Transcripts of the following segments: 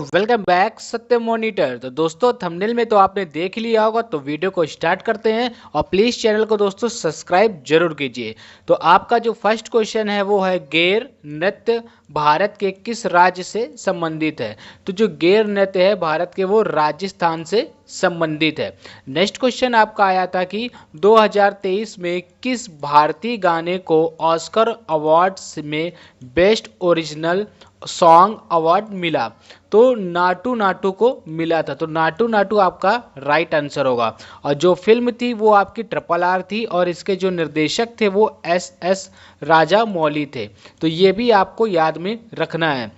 Welcome back सत्य monitor. तो दोस्तों थंबनेल में तो आपने देख लिया होगा, तो वीडियो को स्टार्ट करते हैं और प्लीज़ चैनल को दोस्तों सब्सक्राइब जरूर कीजिए। तो आपका जो फर्स्ट क्वेश्चन है वो है गेर नृत्य भारत के किस राज्य से संबंधित है। तो जो गेर नृत्य है भारत के वो राजस्थान से संबंधित है। नेक्स्ट क्वेश्चन आपका आया था कि 2023 में किस भारतीय गाने को ऑस्कर अवार्ड्स में बेस्ट ओरिजिनल सॉन्ग अवार्ड मिला। तो नाटू नाटू को मिला था। तो नाटू नाटू आपका राइट आंसर होगा। और जो फिल्म थी वो आपकी RRR थी और इसके जो निर्देशक थे वो SS राजा मौली थे। तो ये भी आपको याद में रखना है।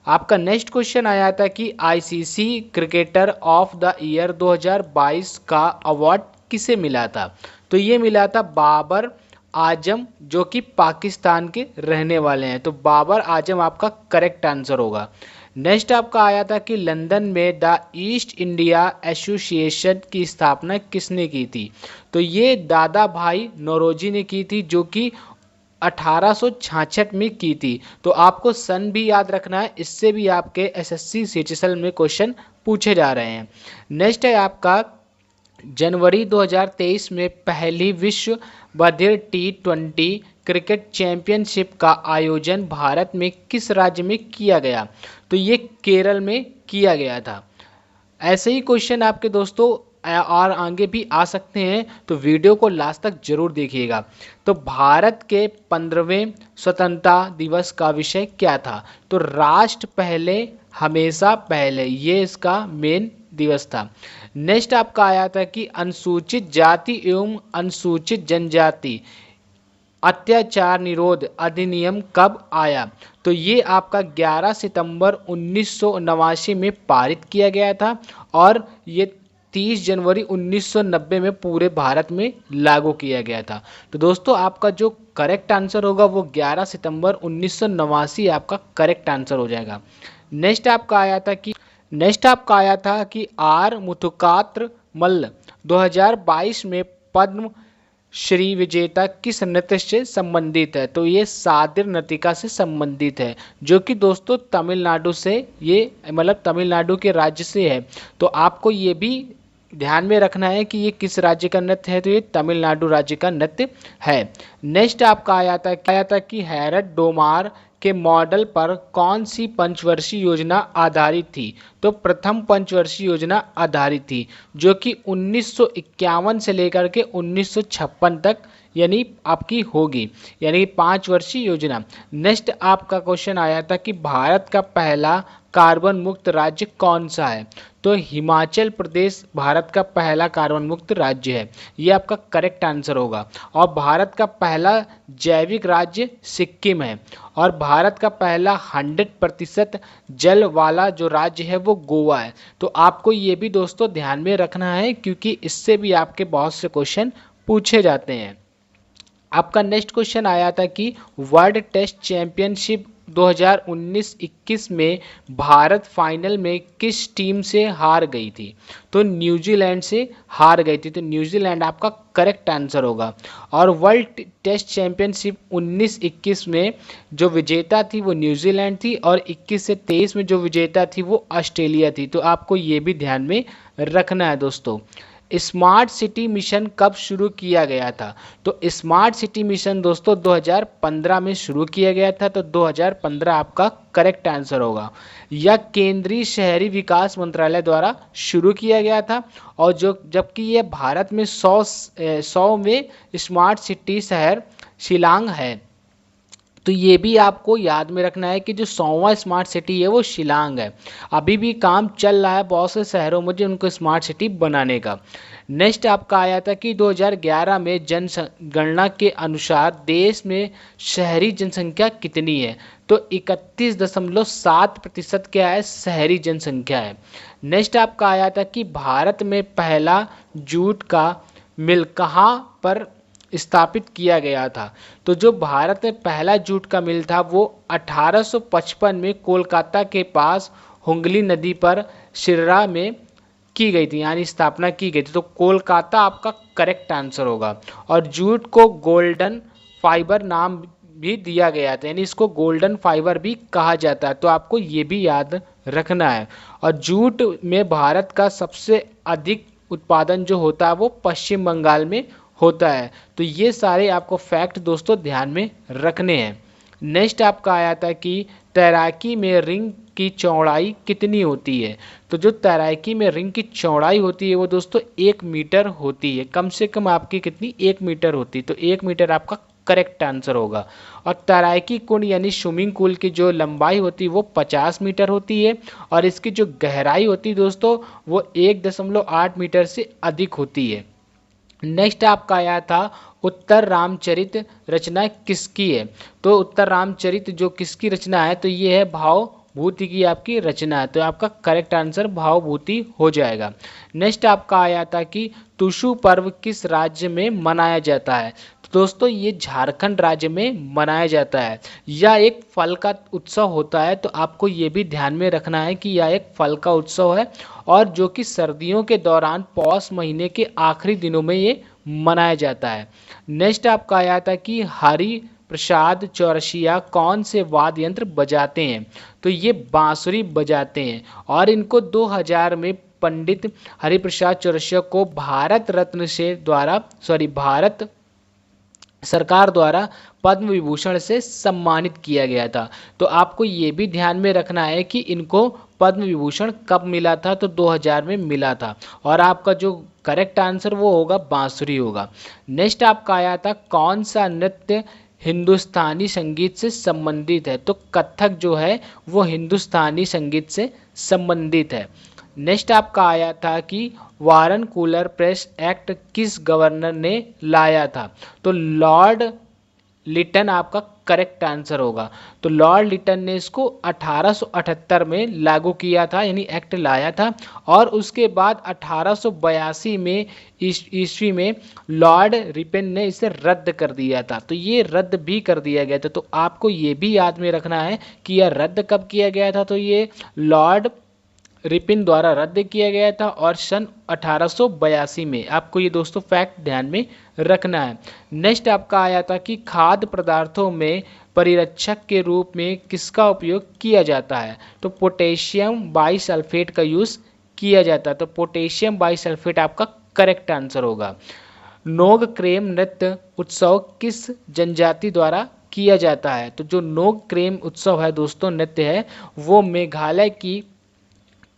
आपका नेक्स्ट क्वेश्चन आया था कि ICC cricketer of the year 2022 का अवार्ड किसे मिला था। तो ये मिला था बाबर आजम, जो कि पाकिस्तान के रहने वाले हैं। तो बाबर आजम आपका करेक्ट आंसर होगा। नेक्स्ट आपका आया था कि लंदन में द ईस्ट इंडिया एसोसिएशन की स्थापना किसने की थी। तो ये दादा भाई नौरोजी ने की थी, जो कि 1866 में की थी। तो आपको सन भी याद रखना है, इससे भी आपके SSC CHSL में क्वेश्चन पूछे जा रहे हैं। नेक्स्ट है आपका जनवरी 2023 में पहली विश्व बधिर T20 क्रिकेट चैंपियनशिप का आयोजन भारत में किस राज्य में किया गया। तो ये केरल में किया गया था। ऐसे ही क्वेश्चन आपके दोस्तों और आगे भी आ सकते हैं, तो वीडियो को लास्ट तक जरूर देखिएगा। तो भारत के 15वें स्वतंत्रता दिवस का विषय क्या था। तो राष्ट्र पहले हमेशा पहले, ये इसका मेन दिवस था। नेक्स्ट आपका आया था कि अनुसूचित जाति एवं अनुसूचित जनजाति अत्याचार निरोध अधिनियम कब आया। तो ये आपका 11 सितंबर 1989 में पारित किया गया था और ये 30 जनवरी 1990 में पूरे भारत में लागू किया गया था। तो दोस्तों आपका जो करेक्ट आंसर होगा वो 11 सितंबर 1989 आपका करेक्ट आंसर हो जाएगा। नेक्स्ट आपका आया था कि आर मुथुकात्र मल्ल 2022 में पद्म श्री विजेता किस नृत्य से संबंधित है। तो ये सादिर नृतिका से संबंधित है, जो कि दोस्तों तमिलनाडु से, ये मतलब तमिलनाडु के राज्य से है। तो आपको ये भी ध्यान में रखना है कि ये किस राज्य का नृत्य है। तो ये तमिलनाडु राज्य का नृत्य है। नेक्स्ट आपका आया था कि हैरत डोमार के मॉडल पर कौन सी पंचवर्षीय योजना आधारित थी। तो प्रथम पंचवर्षीय योजना आधारित थी, जो कि 1951 से लेकर के 1956 तक यानी आपकी होगी, यानी 5 वर्षीय योजना। नेक्स्ट आपका क्वेश्चन आया था कि भारत का पहला कार्बन मुक्त राज्य कौन सा है। तो हिमाचल प्रदेश भारत का पहला कार्बन मुक्त राज्य है, ये आपका करेक्ट आंसर होगा। और भारत का पहला जैविक राज्य सिक्किम है। और भारत का पहला 100% जल वाला जो राज्य है वो गोवा है। तो आपको ये भी दोस्तों ध्यान में रखना है, क्योंकि इससे भी आपके बहुत से क्वेश्चन पूछे जाते हैं। आपका नेक्स्ट क्वेश्चन आया था कि वर्ल्ड टेस्ट चैंपियनशिप 2019-21 में भारत फाइनल में किस टीम से हार गई थी। तो न्यूजीलैंड से हार गई थी। तो न्यूजीलैंड आपका करेक्ट आंसर होगा। और वर्ल्ड टेस्ट चैंपियनशिप 19-21 में जो विजेता थी वो न्यूजीलैंड थी और 21 से 23 में जो विजेता थी वो ऑस्ट्रेलिया थी। तो आपको ये भी ध्यान में रखना है दोस्तों। स्मार्ट सिटी मिशन कब शुरू किया गया था। तो स्मार्ट सिटी मिशन दोस्तों 2015 में शुरू किया गया था। तो 2015 आपका करेक्ट आंसर होगा। यह केंद्रीय शहरी विकास मंत्रालय द्वारा शुरू किया गया था। और जबकि यह भारत में 100 में स्मार्ट सिटी शहर शिलांग है। तो ये भी आपको याद में रखना है कि जो 100वां स्मार्ट सिटी है वो शिलांग है। अभी भी काम चल रहा है बहुत से शहरों में उनको स्मार्ट सिटी बनाने का। नेक्स्ट आपका आया था कि 2011 में जनगणना के अनुसार देश में शहरी जनसंख्या कितनी है। तो 31.7% क्या है, शहरी जनसंख्या है। नेक्स्ट आपका आया था कि भारत में पहला जूट का मिल कहाँ पर स्थापित किया गया था। तो जो भारत में पहला जूट का मिल था वो 1855 में कोलकाता के पास हुगली नदी पर सिर्रा में की गई थी, यानी स्थापना की गई थी। तो कोलकाता आपका करेक्ट आंसर होगा। और जूट को गोल्डन फाइबर नाम भी दिया गया था, यानी इसको गोल्डन फाइबर भी कहा जाता है। तो आपको ये भी याद रखना है। और जूट में भारत का सबसे अधिक उत्पादन जो होता है वो पश्चिम बंगाल में होता है। तो ये सारे आपको फैक्ट दोस्तों ध्यान में रखने हैं। नेक्स्ट आपका आया था कि तैराकी में रिंग की चौड़ाई कितनी होती है। तो जो तैराकी में रिंग की चौड़ाई होती है वो दोस्तों 1 मीटर होती है। कम से कम आपकी कितनी, 1 मीटर होती है। तो 1 मीटर आपका करेक्ट आंसर होगा। और तैराकी कुंड यानी स्विमिंग पूल की जो लंबाई होती है वो 50 मीटर होती है। और इसकी जो गहराई होती है दोस्तों वो 1.8 मीटर से अधिक होती है। नेक्स्ट आपका आया था उत्तर रामचरित रचना किसकी है। तो उत्तर रामचरित जो किसकी रचना है, तो ये है भावभूति की आपकी रचना है। तो आपका करेक्ट आंसर भावभूति हो जाएगा। नेक्स्ट आपका आया था कि टुसु पर्व किस राज्य में मनाया जाता है। तो दोस्तों ये झारखंड राज्य में मनाया जाता है। यह एक फल का उत्सव होता है। तो आपको ये भी ध्यान में रखना है कि यह एक फल का उत्सव है और जो कि सर्दियों के दौरान पौष महीने के आखिरी दिनों में ये मनाया जाता है। नेक्स्ट आपका आया था कि हरि प्रसाद चौरसिया कौन से वाद्य यंत्र बजाते हैं। तो ये बांसुरी बजाते हैं और इनको 2000 में पंडित हरिप्रसाद चौरसिया को भारत सरकार द्वारा पद्म विभूषण से सम्मानित किया गया था। तो आपको ये भी ध्यान में रखना है कि इनको पद्म विभूषण कब मिला था, तो 2000 में मिला था। और आपका जो करेक्ट आंसर वो होगा बांसुरी होगा। नेक्स्ट आपका आया था कौन सा नृत्य हिंदुस्तानी संगीत से संबंधित है। तो कथक जो है वो हिंदुस्तानी संगीत से संबंधित है। नेक्स्ट आपका आया था कि वारन कूलर प्रेस एक्ट किस गवर्नर ने लाया था। तो लॉर्ड लिटन आपका करेक्ट आंसर होगा। तो लॉर्ड लिटन ने इसको 1878 में लागू किया था, यानी एक्ट लाया था। और उसके बाद 1882 में ईस्वी में लॉर्ड रिपन ने इसे रद्द कर दिया था। तो ये रद्द भी कर दिया गया था। तो आपको ये भी याद में रखना है कि यह रद्द कब किया गया था। तो ये लॉर्ड रिपिन द्वारा रद्द किया गया था और सन 1882 में। आपको ये दोस्तों फैक्ट ध्यान में रखना है। नेक्स्ट आपका आया था कि खाद्य पदार्थों में परिरक्षक के रूप में किसका उपयोग किया जाता है। तो पोटेशियम बाइसल्फेट का यूज किया जाता है। तो पोटेशियम बाइसल्फेट आपका करेक्ट आंसर होगा। नोगक्रेम नृत्य उत्सव किस जनजाति द्वारा किया जाता है। तो जो नोगक्रेम उत्सव है दोस्तों, नृत्य है, वो मेघालय की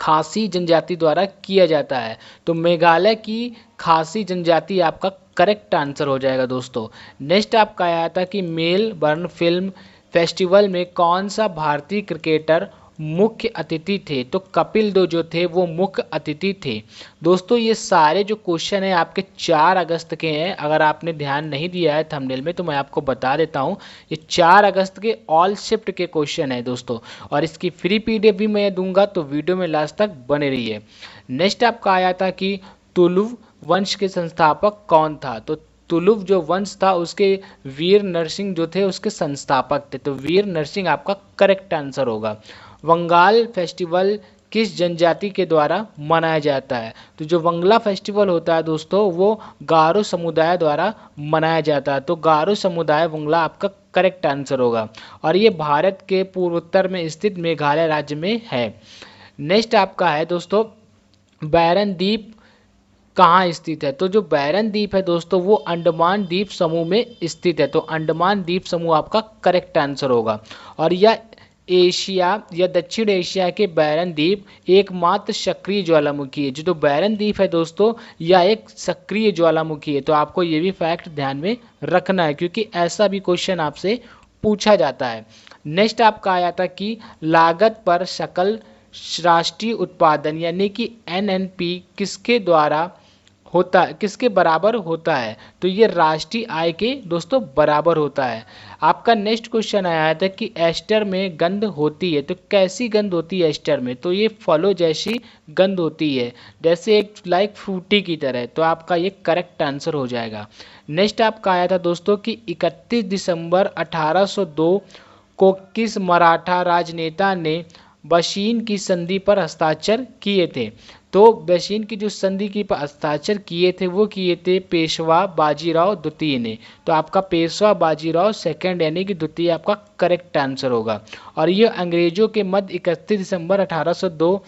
खासी जनजाति द्वारा किया जाता है। तो मेघालय की खासी जनजाति आपका करेक्ट आंसर हो जाएगा दोस्तों। नेक्स्ट आपका आया था कि मेलबर्न फिल्म फेस्टिवल में कौन सा भारतीय क्रिकेटर मुख्य अतिथि थे। तो कपिल देव जो थे वो मुख्य अतिथि थे। दोस्तों ये सारे जो क्वेश्चन हैं आपके 4 अगस्त के हैं। अगर आपने ध्यान नहीं दिया है थंबनेल में तो मैं आपको बता देता हूँ, ये 4 अगस्त के ऑल शिफ्ट के क्वेश्चन है दोस्तों। और इसकी फ्री पीडीएफ भी मैं दूंगा, तो वीडियो में लास्ट तक बने रहिए। नेक्स्ट आपका आया था कि तुलुव वंश के संस्थापक कौन था। तो तुलुव जो वंश था उसके वीर नरसिंह जो थे उसके संस्थापक थे। तो वीर नरसिंह आपका करेक्ट आंसर होगा। वंगाल फेस्टिवल किस जनजाति के द्वारा मनाया जाता है। तो जो वंगला फेस्टिवल होता है दोस्तों वो गारो समुदाय द्वारा मनाया जाता है। तो गारो समुदाय वंगला आपका करेक्ट आंसर होगा। और ये भारत के पूर्वोत्तर में स्थित मेघालय राज्य में है। नेक्स्ट आपका है दोस्तों बैरन द्वीप कहाँ स्थित है। तो जो बैरन द्वीप है दोस्तों वो अंडमान द्वीप समूह में स्थित है। तो अंडमान द्वीप समूह आपका करेक्ट आंसर होगा। और यह एशिया या दक्षिण एशिया के बैरन द्वीप एकमात्र सक्रिय ज्वालामुखी है। जो बैरन द्वीप है दोस्तों यह एक सक्रिय ज्वालामुखी है। तो आपको ये भी फैक्ट ध्यान में रखना है क्योंकि ऐसा भी क्वेश्चन आपसे पूछा जाता है। नेक्स्ट आपका आया था कि लागत पर सकल राष्ट्रीय उत्पादन यानी कि एनएनपी किसके द्वारा होता है, किसके बराबर होता है। तो ये राष्ट्रीय आय के दोस्तों बराबर होता है। आपका नेक्स्ट क्वेश्चन आया था कि एस्टर में गंध होती है। तो कैसी गंध होती है एस्टर में। तो ये फलों जैसी गंध होती है, जैसे एक लाइक फ्रूटी की तरह। तो आपका ये करेक्ट आंसर हो जाएगा। नेक्स्ट आपका आया था दोस्तों कि 31 दिसंबर 1802 को किस मराठा राजनेता ने बशीन की संधि पर हस्ताक्षर किए थे? तो बशीन की जो संधि की पर हस्ताक्षर किए थे वो किए थे पेशवा बाजीराव द्वितीय ने। तो आपका पेशवा बाजीराव सेकंड यानी कि द्वितीय आपका करेक्ट आंसर होगा। और ये अंग्रेजों के मध्य 31 दिसंबर 1802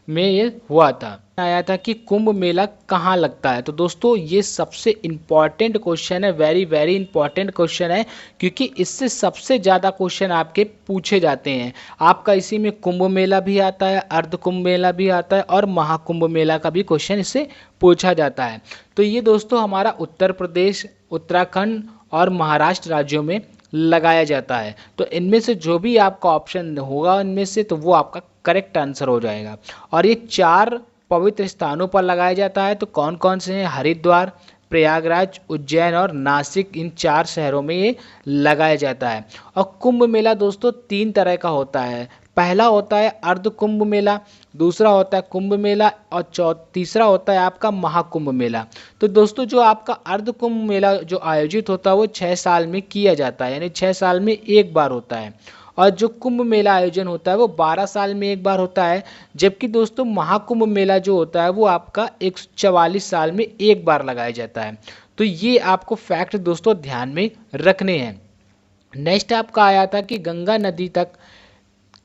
में ये हुआ था। आया था कि कुंभ मेला कहाँ लगता है? तो दोस्तों ये सबसे इम्पॉर्टेंट क्वेश्चन है, वेरी वेरी इंपॉर्टेंट क्वेश्चन है, क्योंकि इससे सबसे ज़्यादा क्वेश्चन आपके पूछे जाते हैं। आपका इसी में कुंभ मेला भी आता है, अर्ध कुंभ मेला भी आता है और महाकुंभ मेला का भी क्वेश्चन इससे पूछा जाता है। तो ये दोस्तों हमारा उत्तर प्रदेश, उत्तराखंड और महाराष्ट्र राज्यों में लगाया जाता है। तो इनमें से जो भी आपका ऑप्शन होगा इनमें से, तो वो आपका करेक्ट आंसर हो जाएगा। और ये 4 पवित्र स्थानों पर लगाया जाता है। तो कौन कौन से हैं? हरिद्वार, प्रयागराज, उज्जैन और नासिक, इन 4 शहरों में ये लगाया जाता है। और कुंभ मेला दोस्तों 3 तरह का होता है। पहला होता है अर्ध कुंभ मेला, दूसरा होता है कुंभ मेला और तीसरा होता है आपका महाकुंभ मेला। तो दोस्तों जो आपका अर्ध कुंभ मेला जो आयोजित होता है वो 6 साल में किया जाता है, यानी 6 साल में एक बार होता है। और जो कुंभ मेला आयोजन होता है वो 12 साल में एक बार होता है। जबकि दोस्तों महाकुंभ मेला जो होता है वो आपका 144 साल में एक बार लगाया जाता है। तो ये आपको फैक्ट दोस्तों ध्यान में रखने हैं। नेक्स्ट आपका आया था कि गंगा नदी तक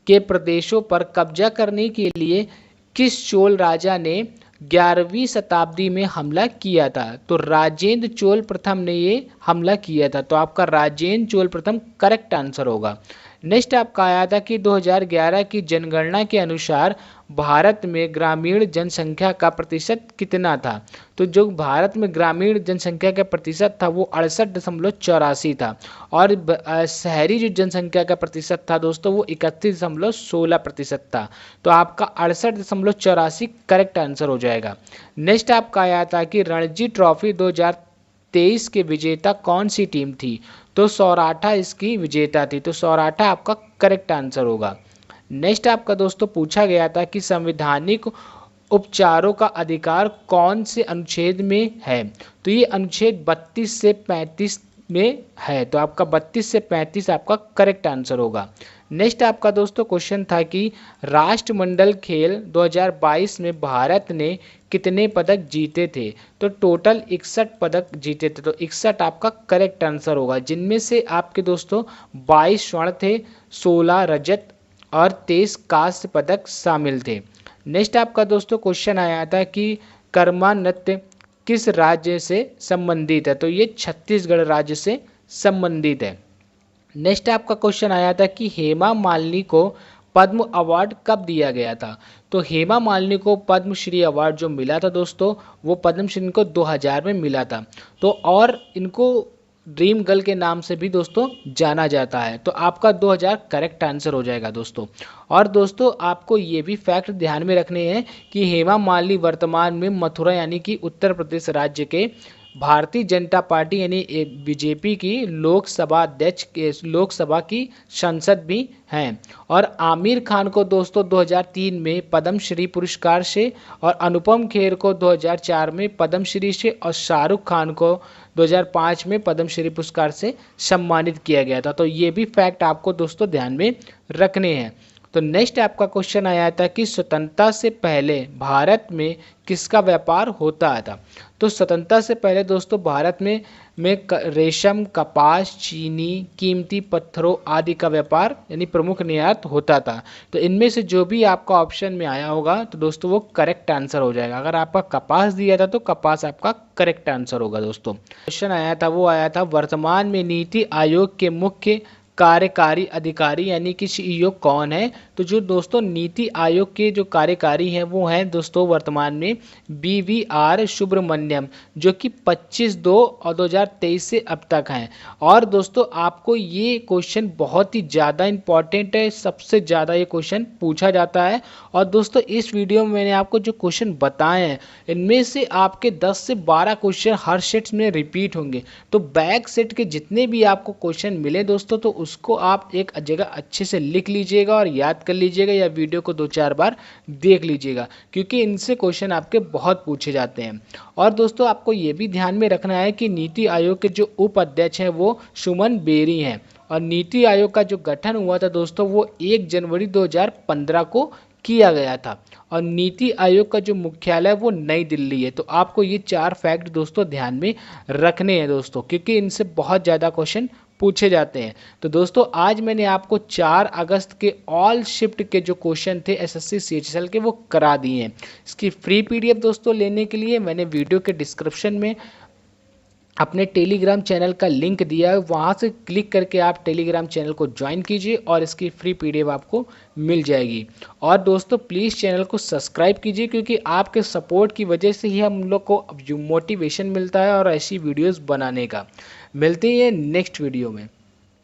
के प्रदेशों पर कब्जा करने के लिए किस चोल राजा ने 11वीं शताब्दी में हमला किया था? तो राजेंद्र चोल प्रथम ने ये हमला किया था। तो आपका राजेंद्र चोल प्रथम करेक्ट आंसर होगा। नेक्स्ट आपका आया था कि 2011 की जनगणना के अनुसार भारत में ग्रामीण जनसंख्या का प्रतिशत कितना था? तो जो भारत में ग्रामीण जनसंख्या का प्रतिशत था वो 68.84 था। और शहरी जो जनसंख्या का प्रतिशत था दोस्तों वो 31.16% था। तो आपका 68.84 करेक्ट आंसर हो जाएगा। नेक्स्ट आपका आया था कि रणजी ट्रॉफी 2023 के विजेता कौन सी टीम थी? तो सौराठा इसकी विजेता थी। तो सौराठा आपका करेक्ट आंसर होगा। नेक्स्ट आपका दोस्तों पूछा गया था कि संवैधानिक उपचारों का अधिकार कौन से अनुच्छेद में है? तो ये अनुच्छेद 32 से 35 में है। तो आपका 32 से 35 आपका करेक्ट आंसर होगा। नेक्स्ट आपका दोस्तों क्वेश्चन था कि राष्ट्रमंडल खेल 2022 में भारत ने कितने पदक जीते थे? तो टोटल 61 पदक जीते थे। तो 61 आपका करेक्ट आंसर होगा, जिनमें से आपके दोस्तों 22 स्वर्ण थे, 16 रजत और 23 कांस्य पदक शामिल थे। नेक्स्ट आपका दोस्तों क्वेश्चन आया था कि कर्मा नृत्य किस राज्य से संबंधित है? तो ये छत्तीसगढ़ राज्य से संबंधित है। नेक्स्ट आपका क्वेश्चन आया था कि हेमा मालिनी को पद्म अवार्ड कब दिया गया था? तो हेमा मालिनी को पद्मश्री अवार्ड जो मिला था दोस्तों वो पद्मश्री इनको 2000 में मिला था। तो और इनको ड्रीम गर्ल के नाम से भी दोस्तों जाना जाता है। तो आपका 2000 करेक्ट आंसर हो जाएगा दोस्तों। और दोस्तों आपको ये भी फैक्ट ध्यान में रखने हैं कि हेमा मालिनी वर्तमान में मथुरा यानी कि उत्तर प्रदेश राज्य के भारतीय जनता पार्टी यानी बीजेपी की लोकसभा अध्यक्ष, लोकसभा की सांसद भी हैं। और आमिर खान को दोस्तों 2003 में पद्मश्री पुरस्कार से और अनुपम खेर को 2004 में पद्मश्री से और शाहरुख खान को 2005 में पद्मश्री पुरस्कार से सम्मानित किया गया था। तो ये भी फैक्ट आपको दोस्तों ध्यान में रखने हैं। तो नेक्स्ट आपका क्वेश्चन आया था कि स्वतंत्रता से पहले भारत में किसका व्यापार होता था? तो स्वतंत्रता से पहले दोस्तों भारत में रेशम, कपास, चीनी, कीमती पत्थरों आदि का व्यापार यानी प्रमुख निर्यात होता था। तो इनमें से जो भी आपका ऑप्शन में आया होगा तो दोस्तों वो करेक्ट आंसर हो जाएगा। अगर आपका कपास दिया था तो कपास आपका करेक्ट आंसर होगा दोस्तों। क्वेश्चन आया था वो आया था वर्तमान में नीति आयोग के मुख्य कार्यकारी अधिकारी यानी कि सीईओ कौन है? तो जो दोस्तों नीति आयोग के जो कार्यकारी हैं वो हैं दोस्तों वर्तमान में BVR सुब्रमण्यम, जो कि 25/2/2023 से अब तक हैं। और दोस्तों आपको ये क्वेश्चन बहुत ही ज़्यादा इंपॉर्टेंट है, सबसे ज़्यादा ये क्वेश्चन पूछा जाता है। और दोस्तों इस वीडियो में मैंने आपको जो क्वेश्चन बताए हैं इनमें से आपके 10 से 12 क्वेश्चन हर सेट में रिपीट होंगे। तो बैक सेट के जितने भी आपको क्वेश्चन मिले दोस्तों तो उसको आप एक जगह अच्छे से लिख लीजिएगा और याद कर लीजिएगा या वीडियो को 2-4 बार देख लीजिएगा, क्योंकि इनसे क्वेश्चन आपके बहुत पूछे जाते हैं। और दोस्तों आपको ये भी ध्यान में रखना है कि नीति आयोग के जो उपाध्यक्ष हैं वो सुमन बेरी हैं और नीति आयोग का जो गठन हुआ था दोस्तों वो 1 जनवरी 2015 को किया गया था। और नीति आयोग का जो मुख्यालय वो नई दिल्ली है। तो आपको ये 4 फैक्ट दोस्तों ध्यान में रखने हैं दोस्तों, क्योंकि इनसे बहुत ज़्यादा क्वेश्चन पूछे जाते हैं। तो दोस्तों आज मैंने आपको 4 अगस्त के ऑल शिफ्ट के जो क्वेश्चन थे एसएससी सीएचएसएल के वो करा दिए हैं। इसकी फ्री पीडीएफ दोस्तों लेने के लिए मैंने वीडियो के डिस्क्रिप्शन में अपने टेलीग्राम चैनल का लिंक दिया है, वहाँ से क्लिक करके आप टेलीग्राम चैनल को ज्वाइन कीजिए और इसकी फ्री पीडीएफ आपको मिल जाएगी। और दोस्तों प्लीज़ चैनल को सब्सक्राइब कीजिए, क्योंकि आपके सपोर्ट की वजह से ही हम लोग को मोटिवेशन मिलता है और ऐसी वीडियोस बनाने का। मिलते हैं नेक्स्ट वीडियो में।